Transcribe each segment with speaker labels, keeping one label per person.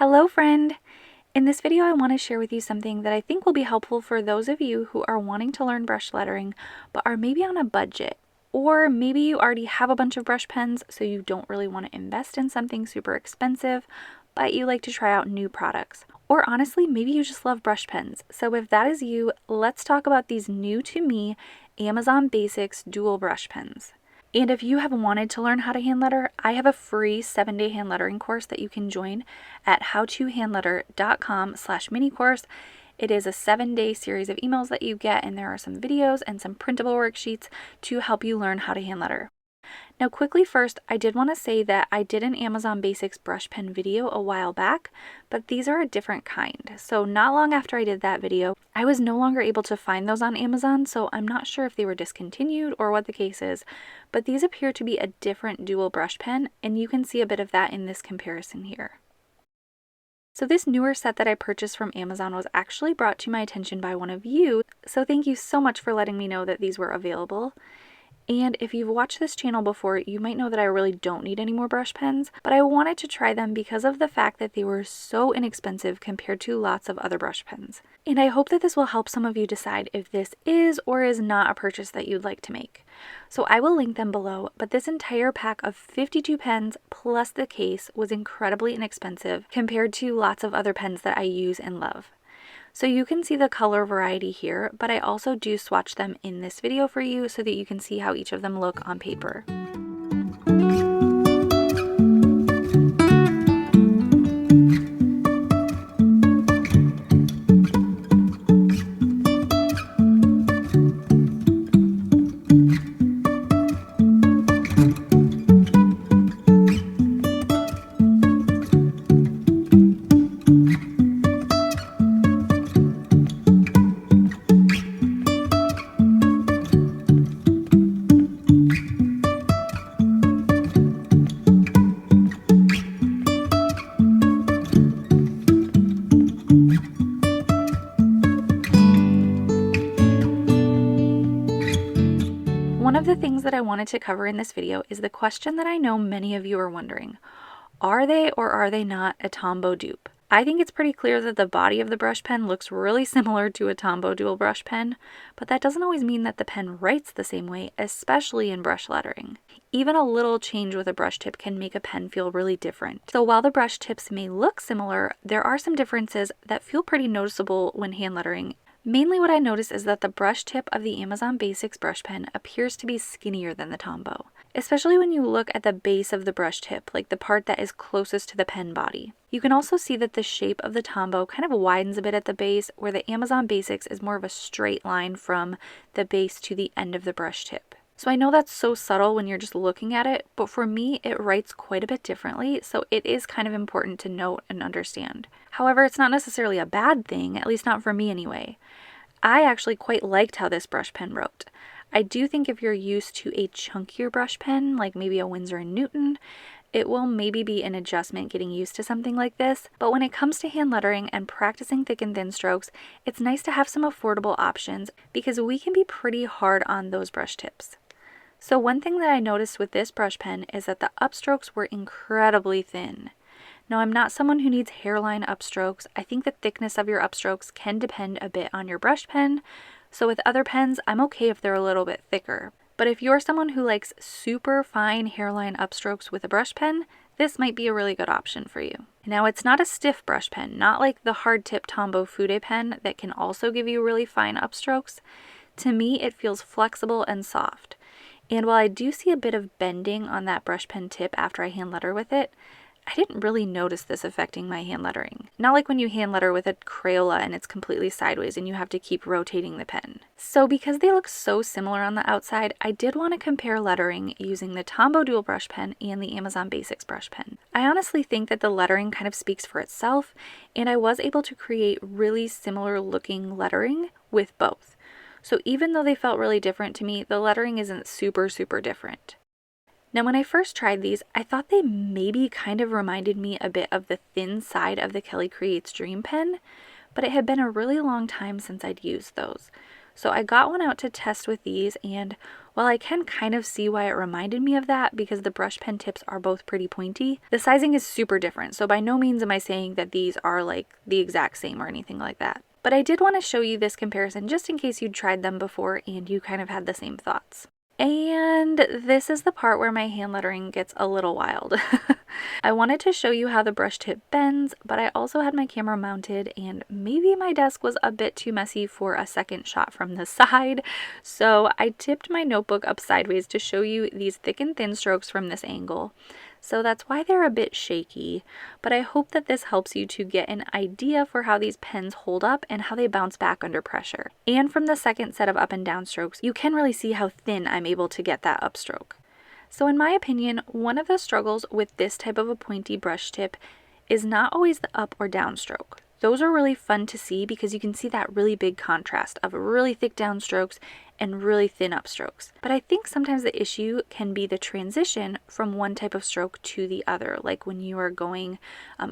Speaker 1: Hello friend! In this video I want to share with you something that I think will be helpful for those of you who are wanting to learn brush lettering but are maybe on a budget, or maybe you already have a bunch of brush pens so you don't really want to invest in something super expensive but you like to try out new products. Or honestly, maybe you just love brush pens. So if that is you, let's talk about these new to me Amazon Basics dual brush pens. And if you have wanted to learn how to hand letter, I have a free 7-day hand lettering course that you can join at howtohandletter.com/mini course. It is a 7-day series of emails that you get, and there are some videos and some printable worksheets to help you learn how to hand letter. Now quickly first, I did want to say that I did an Amazon Basics brush pen video a while back, but these are a different kind. So not long after I did that video, I was no longer able to find those on Amazon, so I'm not sure if they were discontinued or what the case is, but these appear to be a different dual brush pen, and you can see a bit of that in this comparison here. So this newer set that I purchased from Amazon was actually brought to my attention by one of you, so thank you so much for letting me know that these were available. And if you've watched this channel before, you might know that I really don't need any more brush pens, but I wanted to try them because of the fact that they were so inexpensive compared to lots of other brush pens. And I hope that this will help some of you decide if this is or is not a purchase that you'd like to make. So I will link them below, but this entire pack of 52 pens plus the case was incredibly inexpensive compared to lots of other pens that I use and love. So you can see the color variety here, but I also do swatch them in this video for you so that you can see how each of them look on paper. One of the things that I wanted to cover in this video is the question that I know many of you are wondering. Are they or are they not a Tombow dupe? I think it's pretty clear that the body of the brush pen looks really similar to a Tombow dual brush pen, but that doesn't always mean that the pen writes the same way, especially in brush lettering. Even a little change with a brush tip can make a pen feel really different. So while the brush tips may look similar, there are some differences that feel pretty noticeable when hand lettering. Mainly what I notice is that the brush tip of the Amazon Basics brush pen appears to be skinnier than the Tombow, especially when you look at the base of the brush tip, like the part that is closest to the pen body. You can also see that the shape of the Tombow kind of widens a bit at the base, where the Amazon Basics is more of a straight line from the base to the end of the brush tip. So I know that's so subtle when you're just looking at it, but for me it writes quite a bit differently, so it is kind of important to note and understand. However, it's not necessarily a bad thing, at least not for me anyway. I actually quite liked how this brush pen wrote. I do think if you're used to a chunkier brush pen, like maybe a Winsor & Newton, it will maybe be an adjustment getting used to something like this, but when it comes to hand lettering and practicing thick and thin strokes, it's nice to have some affordable options because we can be pretty hard on those brush tips. So one thing that I noticed with this brush pen is that the upstrokes were incredibly thin. Now, I'm not someone who needs hairline upstrokes. I think the thickness of your upstrokes can depend a bit on your brush pen. So with other pens, I'm okay if they're a little bit thicker. But if you're someone who likes super fine hairline upstrokes with a brush pen, this might be a really good option for you. Now, it's not a stiff brush pen, not like the hard tip Tombow Fude pen that can also give you really fine upstrokes. To me, it feels flexible and soft. And while I do see a bit of bending on that brush pen tip after I hand letter with it, I didn't really notice this affecting my hand lettering. Not like when you hand letter with a Crayola and it's completely sideways and you have to keep rotating the pen. So because they look so similar on the outside, I did want to compare lettering using the Tombow dual brush pen and the Amazon Basics brush pen. I honestly think that the lettering kind of speaks for itself, and I was able to create really similar looking lettering with both. So even though they felt really different to me, the lettering isn't super different. Now when I first tried these, I thought they maybe kind of reminded me a bit of the thin side of the Kelly Creates Dream pen, but it had been a really long time since I'd used those. So I got one out to test with these, and While I can kind of see why it reminded me of that because the brush pen tips are both pretty pointy, the sizing is super different, so by no means am I saying that these are like the exact same or anything like that. But I did want to show you this comparison just in case you'd tried them before and you kind of had the same thoughts. And this is the part where my hand lettering gets a little wild. I wanted to show you how the brush tip bends, but I also had my camera mounted and maybe my desk was a bit too messy for a second shot from the side. So I tipped my notebook up sideways to show you these thick and thin strokes from this angle. So that's why they're a bit shaky, but I hope that this helps you to get an idea for how these pens hold up and how they bounce back under pressure. And from the second set of up and down strokes, you can really see how thin I'm able to get that upstroke. So in my opinion, one of the struggles with this type of a pointy brush tip is not always the up or down stroke. Those are really fun to see because you can see that really big contrast of really thick downstrokes and really thin upstrokes. But I think sometimes the issue can be the transition from one type of stroke to the other, like when you are going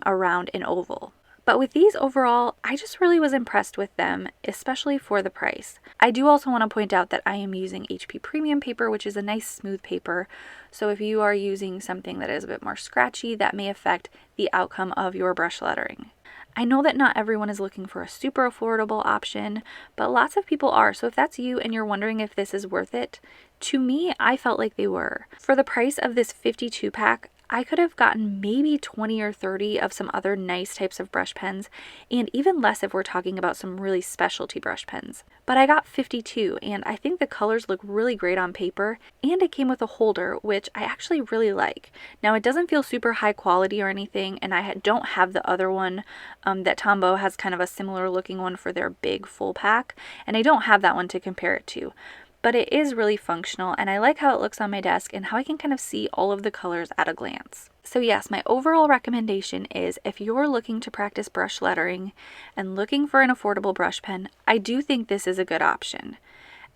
Speaker 1: around an oval. But with these overall, I just really was impressed with them, especially for the price. I do also want to point out that I am using HP Premium paper, which is a nice smooth paper. So if you are using something that is a bit more scratchy, that may affect the outcome of your brush lettering. I know that not everyone is looking for a super affordable option, but lots of people are. So if that's you and you're wondering if this is worth it, to me, I felt like they were. For the price of this 52 pack, I could have gotten maybe 20 or 30 of some other nice types of brush pens, and even less if we're talking about some really specialty brush pens. But I got 52, and I think the colors look really great on paper, and it came with a holder, which I actually really like. Now, it doesn't feel super high quality or anything, and I don't have the other one that Tombow has, kind of a similar looking one for their big full pack, and I don't have that one to compare it to. But it is really functional, and I like how it looks on my desk and how I can kind of see all of the colors at a glance. So yes, my overall recommendation is if you're looking to practice brush lettering and looking for an affordable brush pen, I do think this is a good option.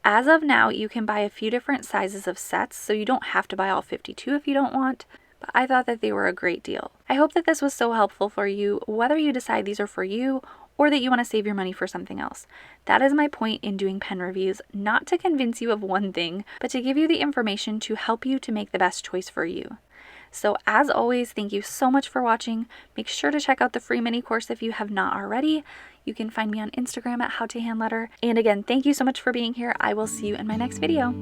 Speaker 1: As of now, you can buy a few different sizes of sets, so you don't have to buy all 52 if you don't want, but I thought that they were a great deal. I hope that this was so helpful for you, whether you decide these are for you or that you want to save your money for something else. That is my point in doing pen reviews, not to convince you of one thing, but to give you the information to help you to make the best choice for you. So as always, thank you so much for watching. Make sure to check out the free mini course if you have not already. You can find me on Instagram at howtohandletter. And again, thank you so much for being here. I will see you in my next video.